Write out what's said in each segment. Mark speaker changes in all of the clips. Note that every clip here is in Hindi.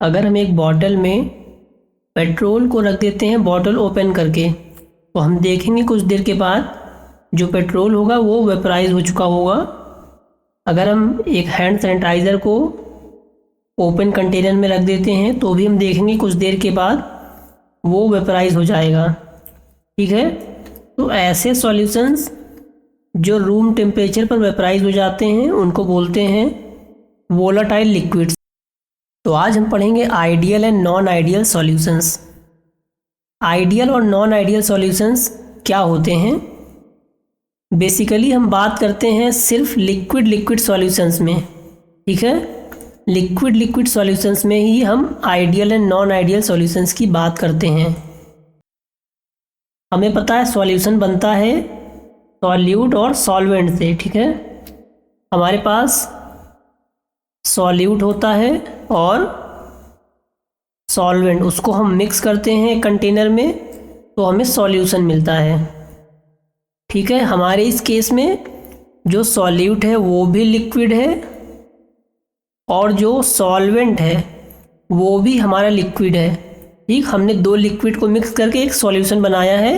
Speaker 1: अगर हम एक बॉटल में पेट्रोल को रख देते हैं बॉटल ओपन करके, तो हम देखेंगे कुछ देर के बाद जो पेट्रोल होगा वो वेपराइज हो चुका होगा। अगर हम एक हैंड सैनिटाइज़र को ओपन कंटेनर में रख देते हैं तो भी हम देखेंगे कुछ देर के बाद वो वेपराइज हो जाएगा। ठीक है, तो ऐसे सॉल्यूशंस जो रूम टेम्परेचर पर वेपराइज हो जाते हैं उनको बोलते हैं वोलाटाइल लिक्विड्स। तो आज हम पढ़ेंगे ideal and non ideal solutions. Ideal और नॉन आइडियल सॉल्यूशंस क्या होते हैं? बेसिकली हम बात करते हैं सिर्फ लिक्विड सॉल्यूशंस में। ठीक है, लिक्विड सॉल्यूशंस में ही हम ideal and non ideal solutions की बात करते हैं। हमें पता है सॉल्यूशन बनता है सॉल्यूट और सॉल्वेंट से। ठीक है, हमारे पास सॉल्यूट होता है और सॉल्वेंट, उसको हम मिक्स करते हैं कंटेनर में तो हमें सॉल्यूशन मिलता है। ठीक है, हमारे इस केस में जो सॉल्यूट है वो भी लिक्विड है और जो सॉल्वेंट है वो भी हमारा लिक्विड है। ठीक, हमने दो लिक्विड को मिक्स करके एक सॉल्यूशन बनाया है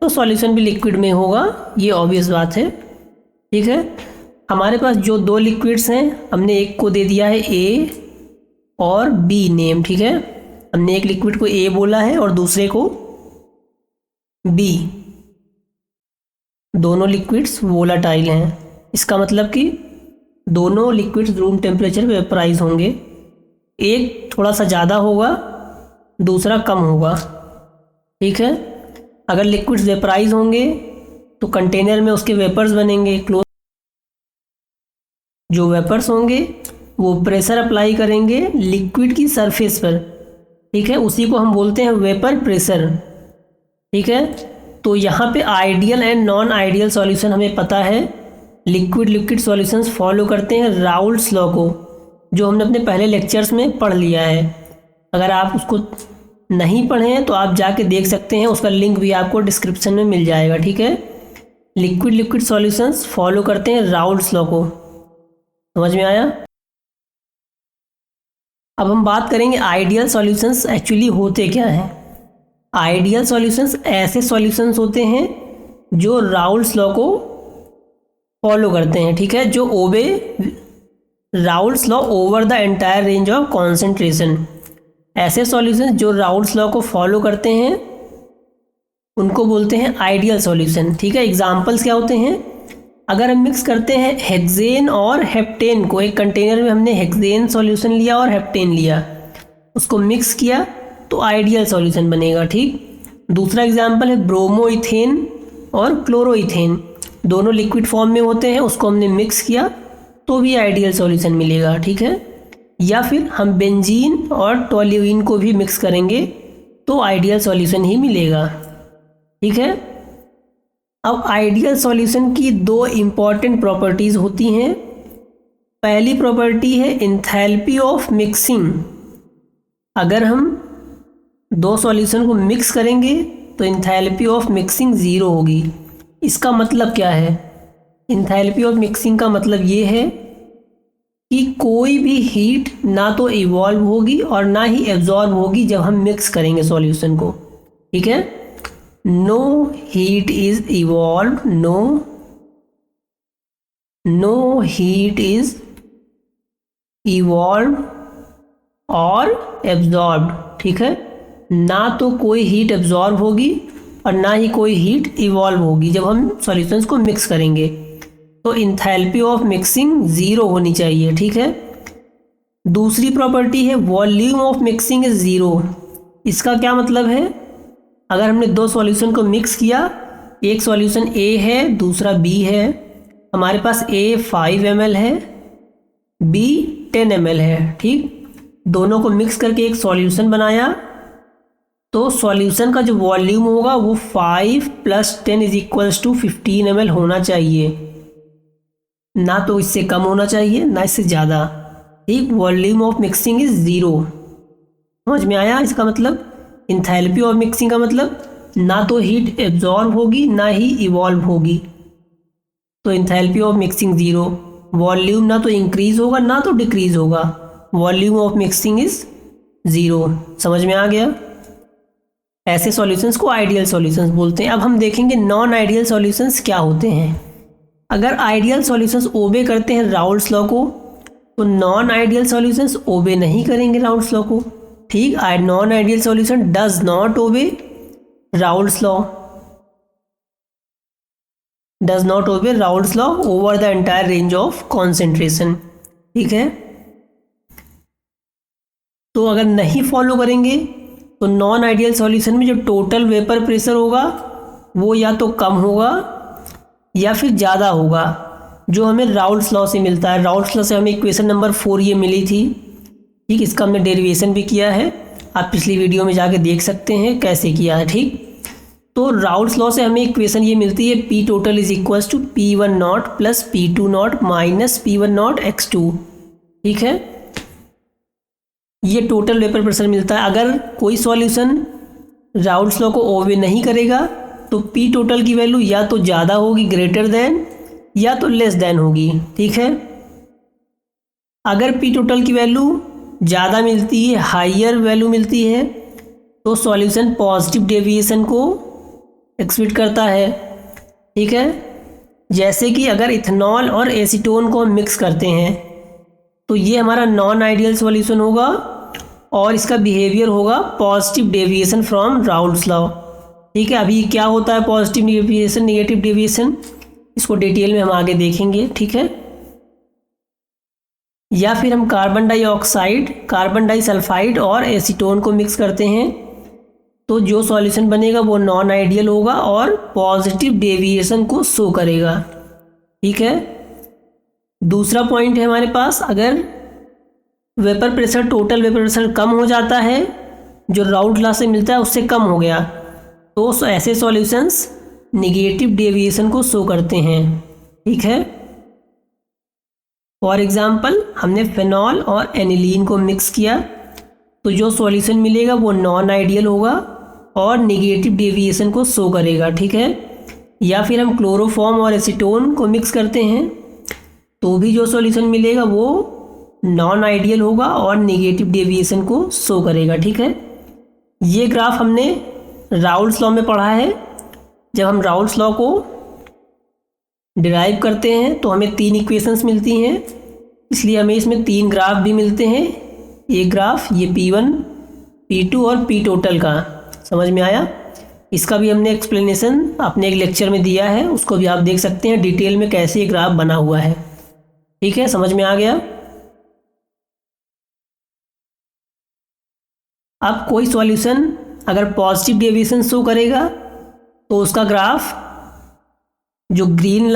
Speaker 1: तो सॉल्यूशन भी लिक्विड में होगा, ये ऑब्वियस बात है। ठीक है, हमारे पास जो दो लिक्विड्स हैं हमने एक को दे दिया है ए और बी नेम। ठीक है, हमने एक लिक्विड को ए बोला है और दूसरे को बी। दोनों लिक्विड्स वोलाटाइल हैं, इसका मतलब कि दोनों लिक्विड्स रूम टेम्परेचर पे वेपराइज होंगे। एक थोड़ा सा ज़्यादा होगा, दूसरा कम होगा। ठीक है, अगर लिक्विड्स वेपराइज होंगे तो कंटेनर में उसके वेपर्स बनेंगे क्लोज। जो वेपर्स होंगे वो प्रेशर अप्लाई करेंगे लिक्विड की सरफेस पर। ठीक है, उसी को हम बोलते हैं वेपर प्रेशर। ठीक है, तो यहाँ पे ideal and non ideal solution हमें पता है। लिक्विड सॉल्यूशंस फॉलो करते हैं राउल्ट्स लॉ को, जो हमने अपने पहले लेक्चर्स में पढ़ लिया है। अगर आप उसको नहीं पढ़े हैं तो आप जाके देख सकते हैं, उसका लिंक भी आपको डिस्क्रिप्शन में मिल जाएगा। ठीक है, लिक्विड सॉल्यूशंस फॉलो करते हैं राउल्ट्स लॉ को। समझ में आया? अब हम बात करेंगे आइडियल सॉल्यूशंस एक्चुअली होते क्या हैं। आइडियल सॉल्यूशंस ऐसे सॉल्यूशंस होते हैं जो राउल्ट्स लॉ को फॉलो करते हैं। ठीक है, जो obey Raoult's law over the entire range of concentration. ऐसे सॉल्यूशंस जो राउल्ट्स लॉ को फॉलो करते हैं उनको बोलते हैं आइडियल सॉल्यूशन। ठीक है, एग्जांपल्स क्या होते हैं? अगर हम मिक्स करते हैं हेक्सेन और हेप्टेन को, एक कंटेनर में हमने हेक्सेन सॉल्यूशन लिया और हेप्टेन लिया, उसको मिक्स किया तो आइडियल सॉल्यूशन बनेगा। ठीक, दूसरा एग्जांपल है ब्रोमोइथेन और क्लोरोइथेन, दोनों लिक्विड फॉर्म में होते हैं, उसको हमने मिक्स किया तो भी आइडियल सॉल्यूशन मिलेगा। ठीक है, या फिर हम बेंजीन और टोल्यूइन को भी मिक्स करेंगे तो आइडियल सॉल्यूशन ही मिलेगा। ठीक है, अब आइडियल सॉल्यूशन की दो इम्पॉर्टेंट प्रॉपर्टीज़ होती हैं। पहली प्रॉपर्टी है एंथैल्पी ऑफ मिक्सिंग। अगर हम दो सॉल्यूशन को मिक्स करेंगे तो एंथैल्पी ऑफ मिक्सिंग ज़ीरो होगी। इसका मतलब क्या है? एंथैल्पी ऑफ मिक्सिंग का मतलब ये है कि कोई भी हीट ना तो इवॉल्व होगी और ना ही एब्जॉर्ब होगी जब हम मिक्स करेंगे सॉल्यूशन को। ठीक है, no heat is evolve, no heat is evolve और एब्जॉर्ब्ड। ठीक है, ना तो कोई हीट एब्जॉर्ब होगी और ना ही कोई हीट इवॉल्व होगी जब हम सॉल्यूशंस को मिक्स करेंगे। तो एंथैल्पी ऑफ मिक्सिंग ज़ीरो होनी चाहिए। ठीक है, दूसरी प्रॉपर्टी है volume of mixing is zero. इसका क्या मतलब है? अगर हमने दो सॉल्यूशन को मिक्स किया, एक सॉल्यूशन ए है दूसरा बी है, हमारे पास ए 5 ml है बी 10 ml है। ठीक, दोनों को मिक्स करके एक सॉल्यूशन बनाया तो सॉल्यूशन का जो वॉल्यूम होगा वो 5 + 10 = 15 ml होना चाहिए, ना तो इससे कम होना चाहिए ना इससे ज़्यादा। ठीक, volume of mixing is zero. समझ में आया? इसका मतलब एंथैल्पी ऑफ मिक्सिंग का मतलब ना तो हीट एब्जॉर्ब होगी ना ही इवॉल्व होगी, तो enthalpy of mixing zero. Volume ना तो इंक्रीज होगा ना तो डिक्रीज होगा, वॉल्यूम ऑफ मिक्सिंग इज 0। समझ में आ गया? ऐसे सॉल्यूशंस को आइडियल सॉल्यूशंस बोलते हैं। अब हम देखेंगे नॉन आइडियल सॉल्यूशंस क्या होते हैं। अगर आइडियल सॉल्यूशंस ओबे करते हैं राउल्स लॉ को, तो नॉन आइडियल सॉल्यूशंस ओबे नहीं करेंगे राउल्स लॉ को। ठीक, non ideal solution does not obey Raoult's law, does not obey Raoult's law over the entire range of concentration. ठीक है, तो अगर नहीं फॉलो करेंगे तो नॉन आइडियल सॉल्यूशन में जो टोटल वेपर प्रेशर होगा वो या तो कम होगा या फिर ज़्यादा होगा, जो हमें राउल्स लॉ से मिलता है। राउल्स लॉ से हमें इक्वेशन नंबर 4 ये मिली थी। ठीक, इसका हमने डेरिवेशन भी किया है, आप पिछली वीडियो में जाके देख सकते हैं कैसे किया है। ठीक, तो राउल्स लॉ से हमें इक्वेशन ये मिलती है, P total is equals to P1 not plus P2 not minus P1 not x2। ठीक है, ये टोटल वेपर प्रेशर मिलता है। अगर कोई सॉल्यूशन राउल्स लॉ को ओबे नहीं करेगा तो पी टोटल की वैल्यू या तो ज़्यादा होगी ग्रेटर देन, या तो लेस देन होगी। ठीक है, अगर पी टोटल की वैल्यू ज़्यादा मिलती है, हाइयर वैल्यू मिलती है, तो सॉल्यूशन पॉजिटिव डेविएशन को एक्सहिबिट करता है। ठीक है, जैसे कि अगर इथेनॉल और एसीटोन को हम मिक्स करते हैं तो ये हमारा नॉन आइडियल सॉल्यूशन होगा और इसका बिहेवियर होगा positive deviation from Raoult's law. ठीक है, अभी क्या होता है पॉजिटिव डेविएशन, नेगेटिव डेविएशन, इसको डिटेल में हम आगे देखेंगे। ठीक है, या फिर हम कार्बन डाइऑक्साइड, कार्बन डाइसल्फाइड और एसीटोन को मिक्स करते हैं तो जो सॉल्यूशन बनेगा वो नॉन आइडियल होगा और पॉजिटिव डेविएशन को शो करेगा। ठीक है, दूसरा पॉइंट है हमारे पास, अगर vapour pressure, total vapour pressure कम हो जाता है, जो राउल्स लॉ से मिलता है उससे कम हो गया, तो ऐसे सॉल्यूशंस निगेटिव डेविएशन को शो करते हैं। ठीक है, फॉर एग्जांपल हमने फेनॉल और एनिलीन को मिक्स किया तो जो सॉल्यूशन मिलेगा वो नॉन आइडियल होगा और निगेटिव डेविएशन को शो करेगा। ठीक है, या फिर हम क्लोरोफॉर्म और एसीटोन को मिक्स करते हैं तो भी जो सॉल्यूशन मिलेगा वो नॉन आइडियल होगा और नेगेटिव डेविएशन को शो करेगा। ठीक है, ये ग्राफ हमने राउल्स लॉ में पढ़ा है। जब हम राउल्स लॉ को डिराइव करते हैं तो हमें 3 इक्वेशंस मिलती हैं, इसलिए हमें इसमें 3 ग्राफ भी मिलते हैं। एक ग्राफ ये P1, P2 और P टोटल का, समझ में आया? इसका भी हमने एक्सप्लेनेशन अपने एक लेक्चर में दिया है, उसको भी आप देख सकते हैं डिटेल में कैसे ये ग्राफ बना हुआ है। ठीक है, समझ में आ गया? अब कोई सॉल्यूशन अगर पॉजिटिव डेविएशन शो करेगा तो उसका ग्राफ, जो ग्रीन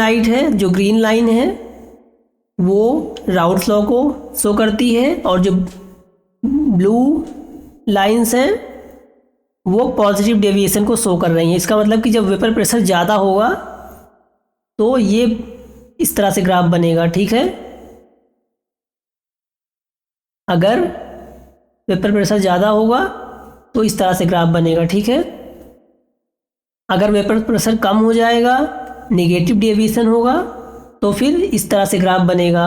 Speaker 1: लाइन है वो राउल्स लॉ को शो करती है और जो ब्लू लाइंस हैं वो पॉजिटिव डेविएशन को शो कर रही हैं। इसका मतलब कि जब वेपर प्रेशर ज़्यादा होगा तो ये इस तरह से ग्राफ बनेगा। ठीक है, अगर वेपर प्रेशर ज़्यादा होगा तो इस तरह से ग्राफ बनेगा। ठीक है, अगर वेपर प्रेशर कम हो जाएगा, नेगेटिव डेविएशन होगा, तो फिर इस तरह से ग्राफ बनेगा।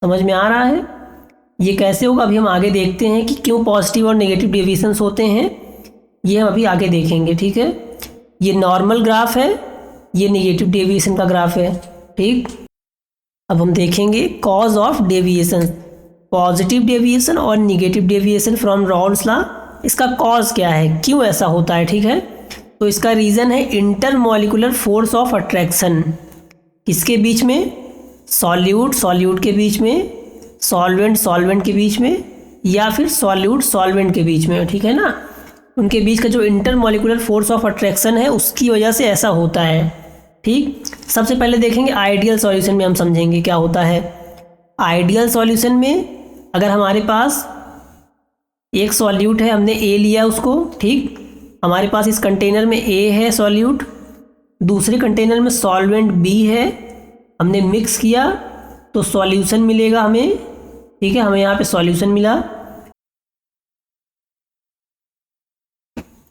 Speaker 1: समझ में आ रहा है? ये कैसे होगा अभी हम आगे देखते हैं कि क्यों पॉजिटिव और नेगेटिव डेविएशंस होते हैं, ये हम अभी आगे देखेंगे। ठीक है, ये नॉर्मल ग्राफ है, ये नेगेटिव डेविएशन का ग्राफ है। ठीक, अब हम देखेंगे cause of deviation, positive deviation और negative deviation from Raoult's law. इसका कॉज क्या है, क्यों ऐसा होता है? ठीक है, तो इसका रीज़न है इंटरमॉलिक्यूलर फोर्स ऑफ अट्रैक्शन। किसके बीच में? सॉल्यूट के बीच में, सॉल्वेंट के बीच में, या फिर सॉल्वेंट के बीच में। ठीक है ना, उनके बीच का जो इंटरमॉलिक्यूलर फोर्स ऑफ अट्रैक्शन है उसकी वजह से ऐसा होता है। ठीक, सबसे पहले देखेंगे आइडियल सॉल्यूशन में, हम समझेंगे क्या होता है। आइडियल सॉल्यूशन में अगर हमारे पास एक सॉल्यूट है, हमने ए लिया उसको, ठीक, हमारे पास इस कंटेनर में ए है सॉल्यूट, दूसरे कंटेनर में सॉल्वेंट बी है, हमने मिक्स किया तो सॉल्यूशन मिलेगा हमें। ठीक है, हमें यहाँ पे सॉल्यूशन मिला।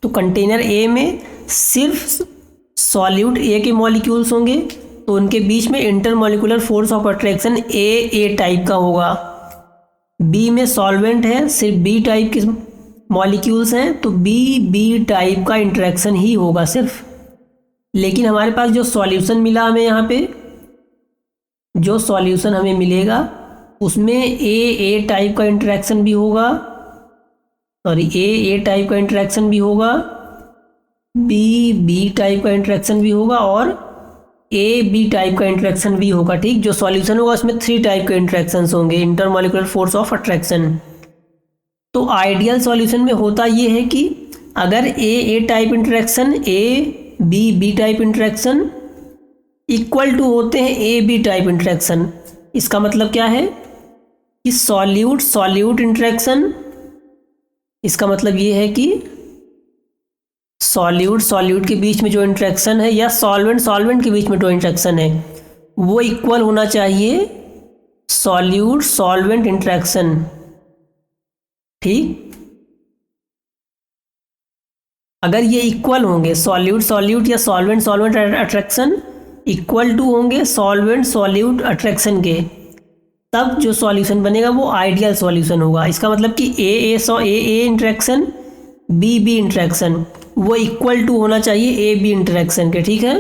Speaker 1: तो कंटेनर ए में सिर्फ सॉल्यूट ए के मॉलिक्यूल्स होंगे तो उनके बीच में intermolecular force of attraction A type का होगा। बी में सॉल्वेंट है, सिर्फ बी टाइप के मॉलिक्यूल्स हैं, तो बी टाइप का इंटरेक्शन ही होगा सिर्फ। लेकिन हमारे पास जो सॉल्यूशन मिला हमें यहाँ पे, जो सॉल्यूशन हमें मिलेगा उसमें ए टाइप का इंटरेक्शन भी होगा, सॉरी ए टाइप का इंटरेक्शन भी होगा, बी टाइप का इंटरेक्शन भी होगा और बी टाइप का इंटरेक्शन भी होगा। ठीक, जो सॉल्यूशन होगा उसमें 3 टाइप के इंटरेक्शंस होंगे, इंटरमॉलिक्यूलर फोर्स ऑफ अट्रैक्शन। तो आइडियल सॉल्यूशन में होता ये है कि अगर A type interaction, B type interaction equal to होते हैं ए बी टाइप इंटरेक्शन, इसका मतलब क्या है कि सॉल्यूट इंटरेक्शन, इसका मतलब ये है कि सॉल्यूट के बीच में जो इंटरेक्शन है या सॉल्वेंट के बीच में जो इंटरेक्शन है वो इक्वल होना चाहिए सॉल्वेंट इंटरेक्शन। ठीक, अगर ये इक्वल होंगे सॉल्यूट या सॉल्वेंट अट्रैक्शन इक्वल टू होंगे सॉल्यूट अट्रैक्शन के, तब जो सॉल्यूशन बनेगा वो आइडियल सॉल्यूशन होगा। इसका मतलब कि ए इंटरेक्शन बी इंटरेक्शन वो इक्वल टू होना चाहिए ए बी इंटरेक्शन के। ठीक है,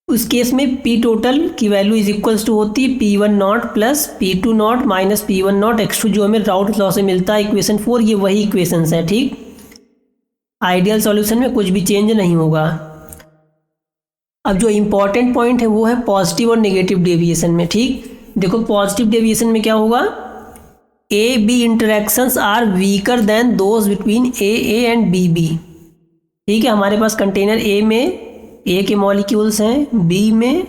Speaker 1: उस केस में पी टोटल की वैल्यू इज इक्वल्स टू होती है P1 not plus P2 not minus P1 not x2, जो हमें राउल्ट लॉ से मिलता है इक्वेशन 4, ये वही इक्वेशंस है। ठीक, आइडियल सॉल्यूशन में कुछ भी चेंज नहीं होगा। अब जो इम्पॉर्टेंट पॉइंट है वो है पॉजिटिव और नेगेटिव डेविएशन में। ठीक, देखो पॉजिटिव डेविएशन में क्या होगा, A B interactions are weaker than those between A and B. ठीक है, हमारे पास कंटेनर ए में ए के मॉलिक्यूल्स हैं, बी में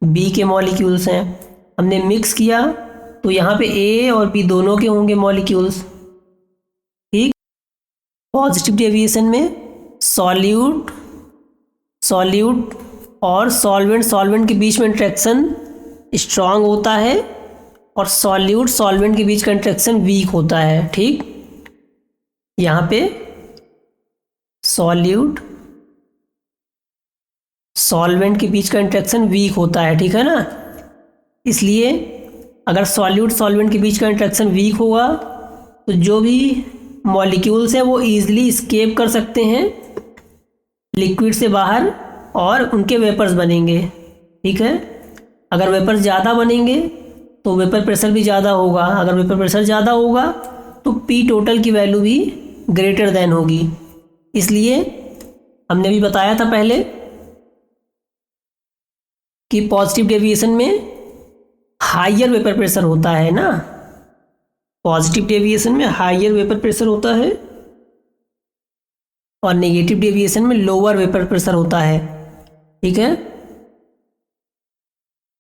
Speaker 1: बी के मॉलिक्यूल्स हैं, हमने मिक्स किया तो यहाँ पे ए और बी दोनों के होंगे मॉलिक्यूल्स। ठीक, पॉजिटिव डेविएशन में सॉल्यूट और सॉल्वेंट के बीच में इंटरेक्शन स्ट्रांग होता है और सॉल्वेंट के बीच का इंटरेक्शन वीक होता है। ठीक, यहाँ पे सॉल्वेंट के बीच का इंटरेक्शन वीक होता है। ठीक है ना, इसलिए अगर सॉल्वेंट के बीच का इंटरेक्शन वीक होगा तो जो भी मॉलिक्यूल्स हैं वो ईजिली स्केप कर सकते हैं लिक्विड से बाहर और उनके वेपर्स बनेंगे। ठीक है, अगर वेपर्स ज़्यादा बनेंगे तो वेपर प्रेशर भी ज़्यादा होगा, अगर वेपर प्रेशर ज़्यादा होगा तो पी टोटल की वैल्यू भी ग्रेटर देन होगी। इसलिए हमने भी बताया था पहले कि पॉजिटिव डेविएशन में हायर वेपर प्रेशर होता है ना, पॉजिटिव डेविएशन में हायर वेपर प्रेशर होता है और नेगेटिव डेविएशन में लोअर वेपर प्रेशर होता है। ठीक है,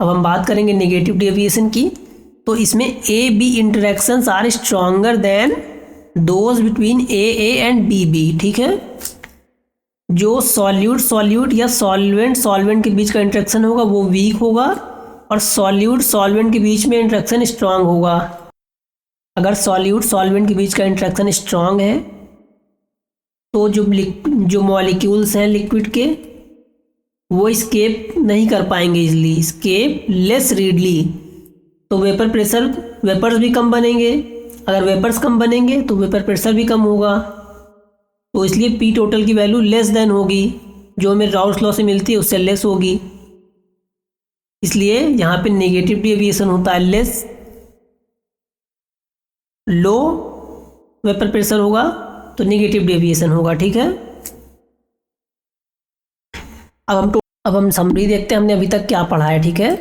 Speaker 1: अब हम बात करेंगे नेगेटिव डेविएशन की, तो इसमें A B interactions are stronger than those between A and B. ठीक है, जो सॉल्यूट या सॉल्वेंट के बीच का इंटरेक्शन होगा वो वीक होगा और सॉल्वेंट के बीच में इंटरेक्शन स्ट्रांग होगा। अगर सॉल्वेंट के बीच का इंटरेक्शन स्ट्रांग है तो जो मॉलिक्यूल्स हैं लिक्विड के वो स्केप नहीं कर पाएंगे इजली, स्केप लेस रीडली, तो वेपर्स भी कम बनेंगे। अगर वेपर्स कम बनेंगे तो वेपर प्रेशर भी कम होगा, तो इसलिए पी टोटल की वैल्यू लेस देन होगी, जो हमें राउल्ट लॉ से मिलती है उससे लेस होगी। इसलिए यहाँ पे नेगेटिव डेविएशन होता है लेस, लो वेपर प्रेशर होगा तो नेगेटिव डेविएशन होगा। ठीक है, अब हम समरी देखते हैं हमने अभी तक क्या पढ़ा है। ठीक है,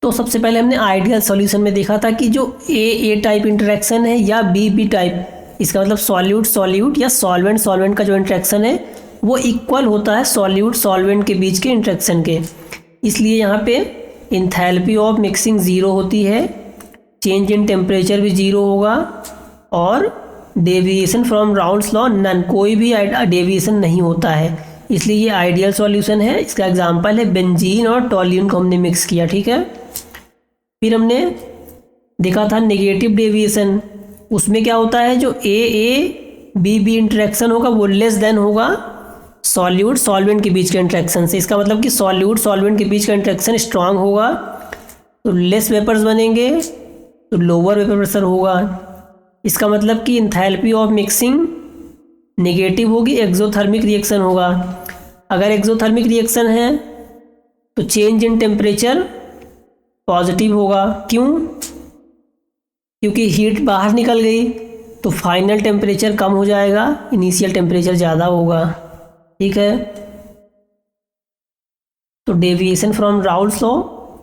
Speaker 1: तो सबसे पहले हमने आइडियल सॉल्यूशन में देखा था कि जो ए टाइप इंटरेक्शन है या बी टाइप, इसका मतलब सॉल्यूट या सॉल्वेंट का जो इंटरेक्शन है वो इक्वल होता है सॉल्वेंट के बीच के इंटरेक्शन के। इसलिए यहाँ पे इंथैल्पी ऑफ मिक्सिंग ज़ीरो होती है, चेंज इन टेम्परेचर भी ज़ीरो होगा और deviation from Raoult's law none, कोई भी डेविएशन नहीं होता है। इसलिए ये आइडियल सॉल्यूशन है। इसका एग्जांपल है बेंजीन और टॉल्यून को हमने मिक्स किया। ठीक है, फिर हमने देखा था नेगेटिव डेविएशन, उसमें क्या होता है जो ए बी इंटरेक्शन होगा वो लेस देन होगा सॉल्वेंट के बीच के इंटरेक्शन से। इसका मतलब कि सॉल्वेंट के बीच का इंटरेक्शन स्ट्रांग होगा तो लेस वेपर्स बनेंगे तो लोअर वेपर प्रेशर होगा। इसका मतलब कि इंथैल्पी ऑफ मिक्सिंग नेगेटिव होगी, एक्सोथर्मिक रिएक्शन होगा। अगर एक्सोथर्मिक रिएक्शन है तो चेंज इन टेम्परेचर पॉजिटिव होगा। क्यों? क्योंकि हीट बाहर निकल गई तो फाइनल टेम्परेचर कम हो जाएगा, इनिशियल टेम्परेचर ज़्यादा होगा। ठीक है, तो deviation from Raoult's law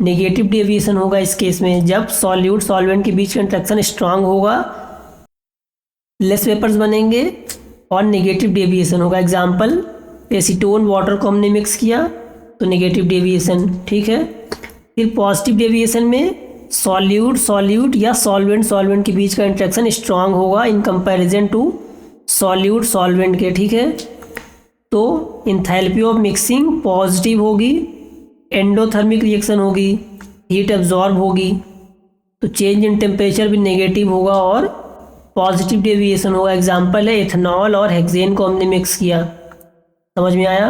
Speaker 1: negative deviation होगा इस केस में। जब सॉल्यूट सॉल्वेंट के बीच का इंटरेक्शन स्ट्रांग होगा, लेस वेपर्स बनेंगे और नेगेटिव डेविएशन होगा। एग्जाम्पल, एसीटोन वाटर को हमने मिक्स किया तो नेगेटिव डेविएशन। ठीक है, फिर पॉजिटिव डेविएशन में सॉल्यूट सॉल्यूट या सॉल्वेंट सॉल्वेंट के बीच का इंटरेक्शन स्ट्रांग होगा in comparison to solute solvent के। ठीक है, तो इंथैल्पी ऑफ मिक्सिंग पॉजिटिव होगी, एंडोथर्मिक रिएक्शन होगी, हीट एब्जॉर्ब होगी, तो चेंज इन टेम्परेचर भी नेगेटिव होगा और पॉजिटिव डेविएशन होगा। एग्जाम्पल है, एथेनॉल और हेक्सेन को हमने मिक्स किया। समझ में आया?